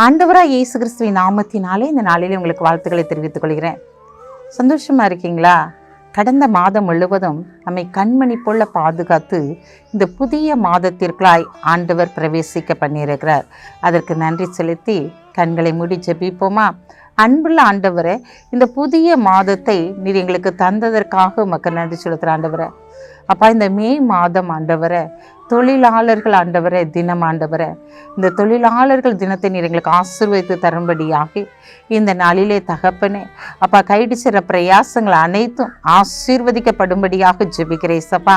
ஆண்டவராக இயேசு கிறிஸ்துவின் நாமத்தினாலே இந்த நாளிலே உங்களுக்கு வாழ்த்துக்களை தெரிவித்துக் கொள்கிறேன். சந்தோஷமா இருக்கீங்களா? கடந்த மாதம் முழுவதும் நம்மை கண்மணி போல பாதுகாத்து இந்த புதிய மாதத்திற்குள்ளாய் ஆண்டவர் பிரவேசிக்க பண்ணியிருக்கிறார். அதற்கு நன்றி செலுத்தி கண்களை மூடி ஜெபிப்போமா? அன்புள்ள ஆண்டவரே, இந்த புதிய மாதத்தை நீர் எங்களுக்கு தந்ததற்காக உமக்கு நன்றி செலுத்துகிற ஆண்டவரே. அப்பா, இந்த மே மாதம் ஆண்டவரே, தொழிலாளர்கள் ஆண்டவரே தினம் ஆண்டவரே, இந்த தொழிலாளர்கள் தினத்தை நீர் எங்களுக்கு ஆசீர்வதித்து தரும்படியாக இந்த நாளிலே தகப்பனே அப்பா, கைடிச்சிற பிரயாசங்கள் அனைத்தும் ஆசீர்வதிக்கப்படும்படியாக ஜெபிக்கிறேன் சப்பா.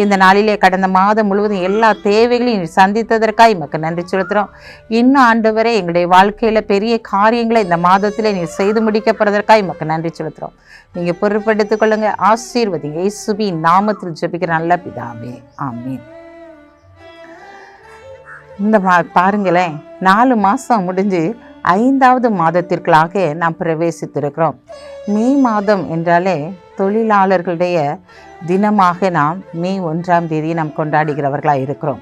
இந்த நாளிலே கடந்த மாதம் முழுவதும் எல்லா தேவைகளையும் நீர் சந்தித்ததற்காக உமக்கு நன்றி செலுத்துகிறோம். இன்னும் ஆண்டவரே, எங்களுடைய வாழ்க்கையில் பெரிய காரியங்களை இந்த மாதத்தில் நீர் செய்து முடிக்கப்படுறதற்காக உமக்கு நன்றி செலுத்துகிறோம். நீங்கள் பொறுப்படுத்திக் கொள்ளுங்க, ஆசீர்வதிங்க. இயேசுவின் நாமத்தில் ஜெபிக்கிற நல்ல பிதாவே, ஆமென். இந்த பாருங்களேன், 4 மாதம் முடிஞ்சு 5வது மாதத்திற்குள்ளாக நாம் பிரவேசித்திருக்கிறோம். மே மாதம் என்றாலே தொழிலாளர்களுடைய தினமாக நாம் மே 1ஆம் தேதி நாம் கொண்டாடுகிறவர்களாக இருக்கிறோம்.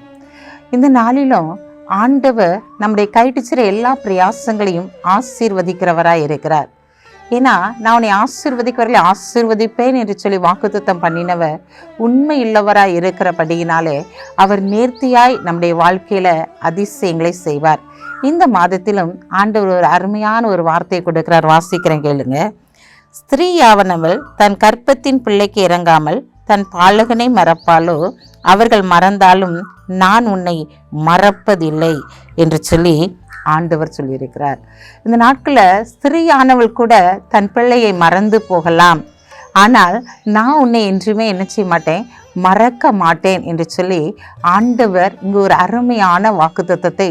இந்த நாளிலும் ஆண்டவர் நம்முடைய கைட்டிச்சிற எல்லா பிரயாசங்களையும் ஆசீர்வதிக்கிறவராக இருக்கிறார். ஏன்னா, நான் உன்னை ஆசீர்வதிக்கிறவர்களை ஆசீர்வதிப்பேன் என்று சொல்லி வாக்குத்தத்தம் பண்ணினவர் உண்மை உள்ளவராய் இருக்கிறபடியினாலே அவர் நேர்த்தியாய் நம்முடைய வாழ்க்கையில அதிசயங்களை செய்வார். இந்த மாதத்திலும் ஆண்டவர் ஒரு அருமையான ஒரு வார்த்தையை கொடுக்கிறார். வாசிக்கிறேன், கேளுங்க. ஸ்திரீயாவனவள் தன் கற்பத்தின் பிள்ளைக்கு இறங்காமல் தன் பாலகனை மறப்பாலோ? அவர்கள் மறந்தாலும் நான் உன்னை மறப்பதில்லை என்று சொல்லி ஆண்டவர் சொல்லியிருக்கிறார். இந்த நாட்களில் ஸ்திரீயானவள் கூட தன் பிள்ளையை மறந்து போகலாம், ஆனால் நான் உன்னை என்றுமே என்ன செய்ய மாட்டேன், மறக்க மாட்டேன் என்று சொல்லி ஆண்டவர் இங்கு ஒரு அருமையான வாக்குத்தத்தத்தை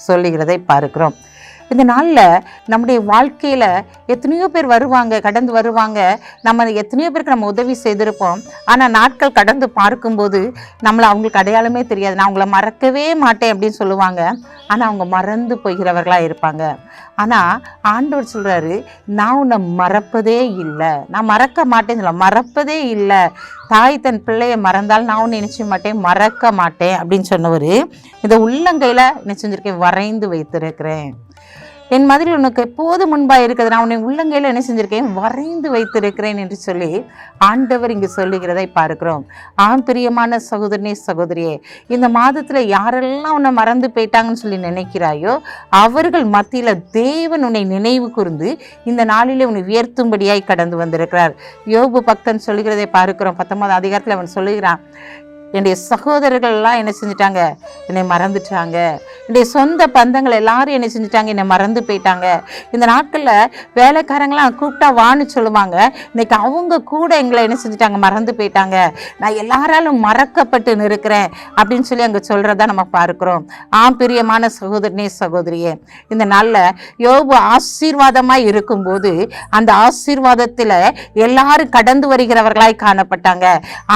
சொல்லுகிறதை பார்க்கிறோம். இந்த நாளில் நம்முடைய வாழ்க்கையில் எத்தனையோ பேர் வருவாங்க, கடந்து வருவாங்க. நம்ம எத்தனையோ பேருக்கு நம்ம உதவி செய்திருப்போம். ஆனால் நாட்கள் கடந்து பார்க்கும்போது நம்மளை அவங்களுக்கு அடையாளமே தெரியாது. நான் அவங்கள மறக்கவே மாட்டேன் அப்படின்னு சொல்லுவாங்க, ஆனால் அவங்க மறந்து போகிறவர்களாக இருப்பாங்க. ஆனால் ஆண்டவர் சொல்கிறாரு, நான் உன்னை மறப்பதே இல்லை, நான் மறக்க மாட்டேன்னு சொல்ல, மறப்பதே இல்லை. தாய் தன் பிள்ளையை மறந்தால் நான் உன்னை நினைச்ச மாட்டேன், மறக்க மாட்டேன் அப்படின்னு சொன்னவர் இந்த உள்ளங்கையில் என்ன செஞ்சுருக்கேன், வரைந்து வைத்திருக்கிறேன். என் மதில் உனக்கு எப்போது முன்பாக இருக்கிறது, நான் உன்னை உள்ளங்கையில் என்ன செஞ்சிருக்கேன், வரைந்து வைத்திருக்கிறேன் என்று சொல்லி ஆண்டவர் இங்கு சொல்லுகிறதை பார்க்கிறோம். பிரியமான சகோதரனே சகோதரியே, இந்த மாதத்தில் யாரெல்லாம் உன்னை மறந்து போயிட்டாங்கன்னு சொல்லி நினைக்கிறாயோ அவர்கள் மத்தியில் தேவன் உன்னை நினைவு கூர்ந்து இந்த நாளிலே உன்னை உயர்த்தும்படியாய் கடந்து வந்திருக்கிறார். யோபு பக்தன் சொல்லுகிறதை பார்க்கிறோம். 19ஆம் அதிகாரத்தில் அவன் சொல்லுகிறான், என்னுடைய சகோதரர்கள்லாம் என்ன செஞ்சிட்டாங்க, என்னை மறந்துட்டாங்க. என்னுடைய சொந்த பந்தங்கள் எல்லாரும் என்ன செஞ்சிட்டாங்க, என்னை மறந்து போயிட்டாங்க. இந்த நாட்களில் வேலைக்காரங்களாம் கூப்பிட்டா வான்னு சொல்லுவாங்க, இன்னைக்கு அவங்க கூட எங்களை என்ன செஞ்சிட்டாங்க, மறந்து போயிட்டாங்க. நான் எல்லாராலும் மறக்கப்பட்டு நிற்கிறேன் அப்படின்னு சொல்லி அங்கே சொல்கிறத நம்ம பார்க்குறோம். பிரியமான சகோதரனே சகோதரியே, இந்த நாளில் யோபு ஆசீர்வாதமாய் இருக்கும்போது அந்த ஆசீர்வாதத்தில் எல்லாரும் கடந்து வருகிறவர்களாய் காணப்பட்டாங்க.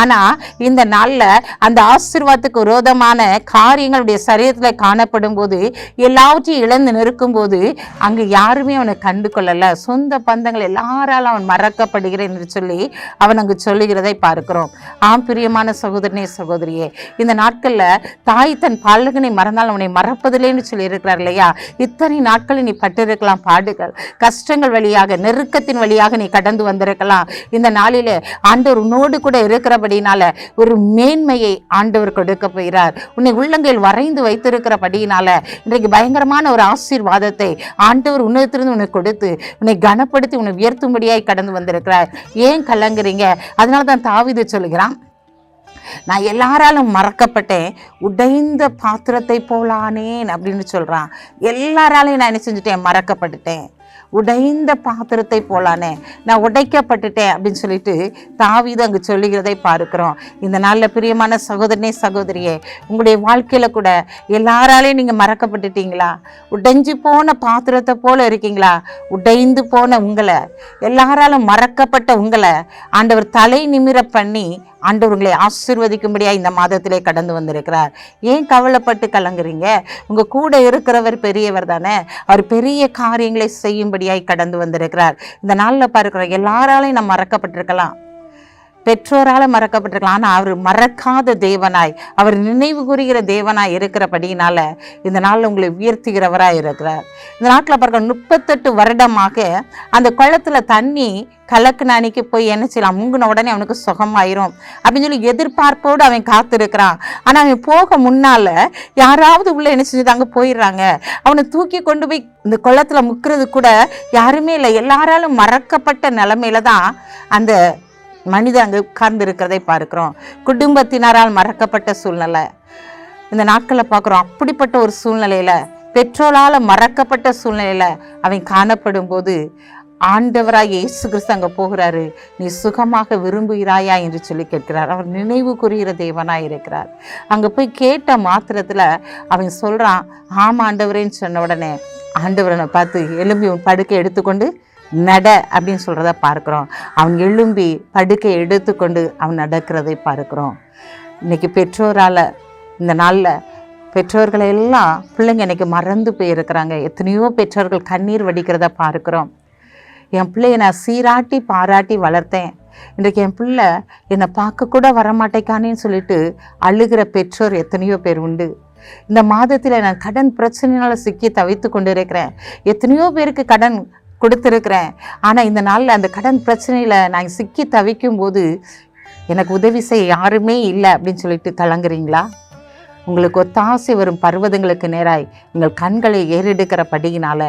ஆனால் இந்த நாளில் அந்த ஆசீர்வாதத்துக்கு விரோதமான காரியங்களுடைய சரீரத்தில் காணப்படும் போது, எல்லாவற்றையும் இழந்து நிற்கும் போது அங்கு யாருமே அவனை கண்டு கொள்ளல. சொந்த பந்தங்கள் எல்லாராலும் அவன் மறக்கப்படுகிறேன் என்று சொல்லி அவன் அங்கு சொல்லுகிறதை பார்க்கிறோம். பிரியமான சகோதரனே சகோதரியே, இந்த நாட்களில் தாய் தன் பாலகனை மறந்தால் அவனை மறப்பதில்லைன்னு சொல்லி இருக்கிறார் இல்லையா? இத்தனை நாட்களில் நீ பட்டிருக்கலாம், பாடுகள் கஷ்டங்கள் வழியாக நெருக்கத்தின் வழியாக நீ கடந்து வந்திருக்கலாம். இந்த நாளிலே ஆண்டவர் உன்னோடு கூட இருக்கிறபடினால ஒரு மேன்மையை ஆண்டவர் கொடுக்க போகிறார். உன்னை உள்ளங்கையில் வரைந்து வைத்திருக்கிறபடியினால இன்றைக்கு பயங்கரமான ஒரு ஆசீர்வாதத்தை ஆண்டவர் உன்னதத்திலிருந்து உனக்கு கொடுத்து உன்னை கனப்படுத்தி உன்னை உயர்த்தும்படியாய் கடந்து வந்திருக்கிறார். ஏன் கலங்குறீங்க? அதனால தான் தாவீது சொல்லுகிறான், நான் எல்லாராலும் மறக்கப்பட்டேன், உடைந்த பாத்திரத்தை போலானேன் அப்படின்னு சொல்றான். எல்லாராலையும் நான் என்ன செஞ்சுட்டேன், மறக்கப்பட்டுட்டேன், உடைந்த பாத்திரத்தை போலானே, நான் உடைக்கப்பட்டுட்டேன் அப்படின்னு சொல்லிட்டு தாவீது அங்கு சொல்லுகிறதை பார்க்கிறோம். இந்த நாளில் பிரியமான சகோதரனே சகோதரியே, உங்களுடைய வாழ்க்கையில் கூட எல்லாராலையும் நீங்கள் மறக்கப்பட்டுட்டீங்களா? உடைஞ்சு போன பாத்திரத்தை போல இருக்கீங்களா? உடைந்து போன உங்களை, எல்லாராலும் மறக்கப்பட்ட உங்களை ஆண்டவர் தலை நிமிர பண்ணி ஆண்டவர் உங்களை ஆசீர்வதிக்கும்படியா இந்த மாதத்திலே கடந்து வந்திருக்கிறார். ஏன் கவலைப்பட்டு கலங்குறீங்க? உங்க கூட இருக்கிறவர் பெரியவர் தானே, அவர் பெரிய காரியங்களை செய்யும்படியாய் கடந்து வந்திருக்கிறார். இந்த நாளில் பார்க்கிற எல்லாராலையும் நம்ம மறக்கப்பட்டிருக்கலாம். பெற்றோரால மறக்கப்பட்டிருக்கலாம், ஆனால் அவர் மறக்காத தேவனாய், அவர் நினைவு கூறுகிற தேவனாய் இருக்கிறபடினால இந்த நாளில் உங்களை உயர்த்துகிறவராய் இருக்கிறார். இந்த நாட்டில் பாருங்க 38 வருடமாக அந்த குளத்துல தண்ணி கலக்குன அன்னைக்கு போய் என்ன செய்யலாம், முங்கின உடனே அவனுக்கு சுகமாயிரும் அப்படின்னு சொல்லி எதிர்பார்ப்போடு அவன் காத்திருக்கிறான். ஆனால் அவன் போக முன்னால யாராவது உள்ள என்ன செஞ்சுதாங்க போயிடுறாங்க. அவனை தூக்கி கொண்டு போய் இந்த குளத்துல முக்கிறது கூட யாருமே இல்லை. எல்லாராலும் மறக்கப்பட்ட நிலைமையில தான் அந்த மனிதன் அங்கே உட்கார்ந்து இருக்கிறதை பார்க்கிறோம். குடும்பத்தினரால் மறக்கப்பட்ட சூழ்நிலை இந்த நாட்களில் பார்க்குறோம். அப்படிப்பட்ட ஒரு சூழ்நிலையில, பெற்றோரால் மறக்கப்பட்ட சூழ்நிலையில அவன் காணப்படும் போது ஆண்டவராய் இயேசு கிறிஸ்து அங்கே போகிறாரு. நீ சுகமாக விரும்புகிறாயா என்று சொல்லி கேட்கிறார். அவர் நினைவு கூறுகிற தேவனாய் இருக்கிறார். அங்கே போய் கேட்ட மாத்திரத்தில் அவன் சொல்கிறான், ஆமாம் ஆண்டவரேன்னு சொன்ன உடனே ஆண்டவரனை பார்த்து எலும்பி உன் படுக்கை எடுத்துக்கொண்டு நட அப்படின்னு சொல்கிறத பார்க்குறோம். அவன் எழும்பி படுக்கை எடுத்துக்கொண்டு அவன் நடக்கிறதை பார்க்குறோம். இன்றைக்கி பெற்றோரால், இந்த நாளில் பெற்றோர்களை எல்லாம் பிள்ளைங்க இன்றைக்கி மறந்து போயிருக்கிறாங்க. எத்தனையோ பெற்றோர்கள் கண்ணீர் வடிக்கிறத பார்க்குறோம். என் பிள்ளைய நான் சீராட்டி பாராட்டி வளர்த்தேன், இன்றைக்கு என் பிள்ளை என்னை பார்க்க கூட வரமாட்டேக்கானேன்னு சொல்லிட்டு அழுகிற பெற்றோர் எத்தனையோ பேர் உண்டு. இந்த மாதத்தில் நான் கடன் பிரச்சனையால் சிக்கி தவித்து கொண்டு இருக்கிறேன். எத்தனையோ பேருக்கு கடன் கொடுத்துருக்கிறேன். ஆனால் இந்த நாளில் அந்த கடன் பிரச்சனையில் நான் சிக்கி தவிக்கும் போது எனக்கு உதவி செய்ய யாருமே இல்லை அப்படின்னு சொல்லிட்டு கலங்குறீங்களா? உங்களுக்கு ஒத்தாசை வரும் பர்வதங்களுக்கு நேராய் உங்கள் கண்களை ஏறெடுக்கிறபடியினால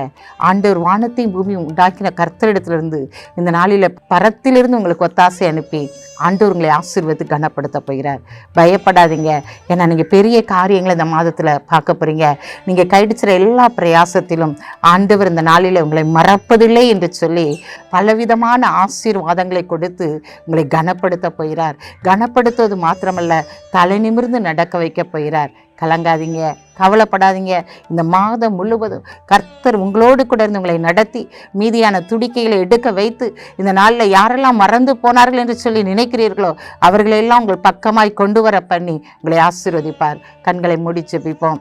ஆண்டவர் வானத்தையும் பூமியும் உண்டாக்கின கர்த்தரிடத்திலிருந்து இந்த நாளில் பரத்திலிருந்து உங்களுக்கு ஒத்தாசை அனுப்பி ஆண்டவர் உங்களை ஆசீர்வதித்து கனப்படுத்த போகிறார். பயப்படாதீங்க. ஏன்னா நீங்கள் பெரிய காரியங்களை இந்த மாதத்தில் பார்க்க போகிறீங்க. நீங்கள் கைடிச்சிற எல்லா பிரயாசத்திலும் ஆண்டவர் இந்த நாளில் உங்களை மறப்பதில்லை என்று சொல்லி பலவிதமான ஆசீர்வாதங்களை கொடுத்து உங்களை கனப்படுத்த போகிறார். கனப்படுத்துவது மாத்திரமல்ல, தலை நிமிர்ந்து நடக்க வைக்க போகிறார். கலங்காதீங்க, கவலைப்படாதீங்க. இந்த மாதம் முழுவதும் கர்த்தர் உங்களோடு கூட இருந்து உங்களை நடத்தி மீதியான துடிக்கைகளை எடுக்க வைத்து இந்த நாளில் யாரெல்லாம் மறந்து போனார்கள் என்று சொல்லி நினைக்கிறீர்களோ அவர்களெல்லாம் உங்கள் பக்கமாய் கொண்டு வர பண்ணி உங்களை ஆசீர்வதிப்பார். கண்களை மூடி ஜெபிப்போம்.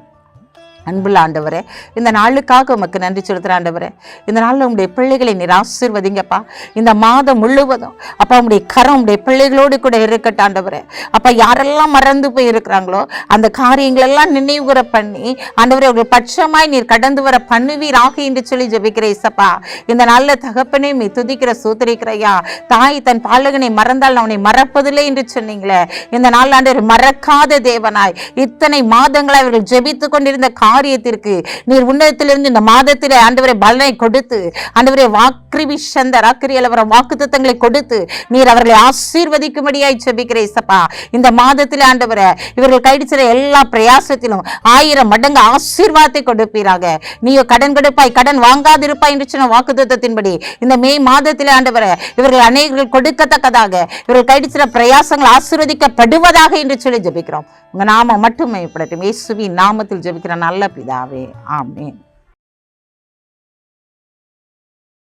அன்புள்ள ஆண்டவரே, இந்த நாளுக்காக உமக்கு நன்றி செலுத்துகிற ஆண்டவரே. இந்த நாளில் உங்களுடைய பிள்ளைகளை நீர் ஆசீர்வதிங்கப்பா. இந்த மாதம் முழுவதும் அப்பா உங்களுடைய கரம் உங்களுடைய பிள்ளைகளோடு கூட இருக்கட்டும் ஆண்டவரே. அப்பா யாரெல்லாம் மறந்து போய் இருக்கிறாங்களோ அந்த காரியங்களெல்லாம் நினைவுற பண்ணி ஆண்டவரே அவர்கள் பட்சமாய் நீர் கடந்து வர பண்ணுவீராக என்று சொல்லி ஜெபிக்கிறேன் இயேசப்பா. இந்த நாளில் தகப்பனே மீ துதிக்கிற சூத்திரிக்கிறையா. தாய் தன் பாலகனை மறந்தால் அவனை மறப்பதில்லை என்று சொன்னீங்களே. இந்த நாள் ஆண்டவர் மறக்காத தேவனாய் இத்தனை மாதங்களாய் அவர்கள் ஜெபித்து கொண்டிருந்த காரியத்திற்கு நீர் உன்னதத்திலிருந்து இந்த மாதத்தில் ஆண்டவரை பலனை கொடுத்து ஆண்டவரை வாக்குத்தத்தங்களை கொடுத்து நீர் அவர்களை ஆசீர்வதிக்கும்படியாய் ஜெபிக்கிறேன் இயேசப்பா. இந்த மாதத்தில் ஆண்டவரை இவர்கள் கைடிச்சிற எல்லா பிரயாசத்திலும் 1000 மடங்கு ஆசீர்வாதத்தை கொடுப்பீராக. நீயோ கடன் கொடுப்பாய், கடன் வாங்காதிருப்பாய் என்று சொன்ன வாக்குத்தத்தத்தின்படி இந்த மே மாதத்தில் ஆண்டவரை இவர்கள் அநேகர்கள் கொடுக்கத்தக்கதாக இவர்கள் கைடிச்சிற பிரயாசங்கள் ஆசீர்வதிக்கப்படுவதாக என்று சொல்லி ஜெபிக்கிறோம். உங்க நாமம் மட்டும் மேம்படட்டும். இயேசுவின் நாமத்தில் ஜெபிக்கிற நல்ல பிதாவே, ஆமென்.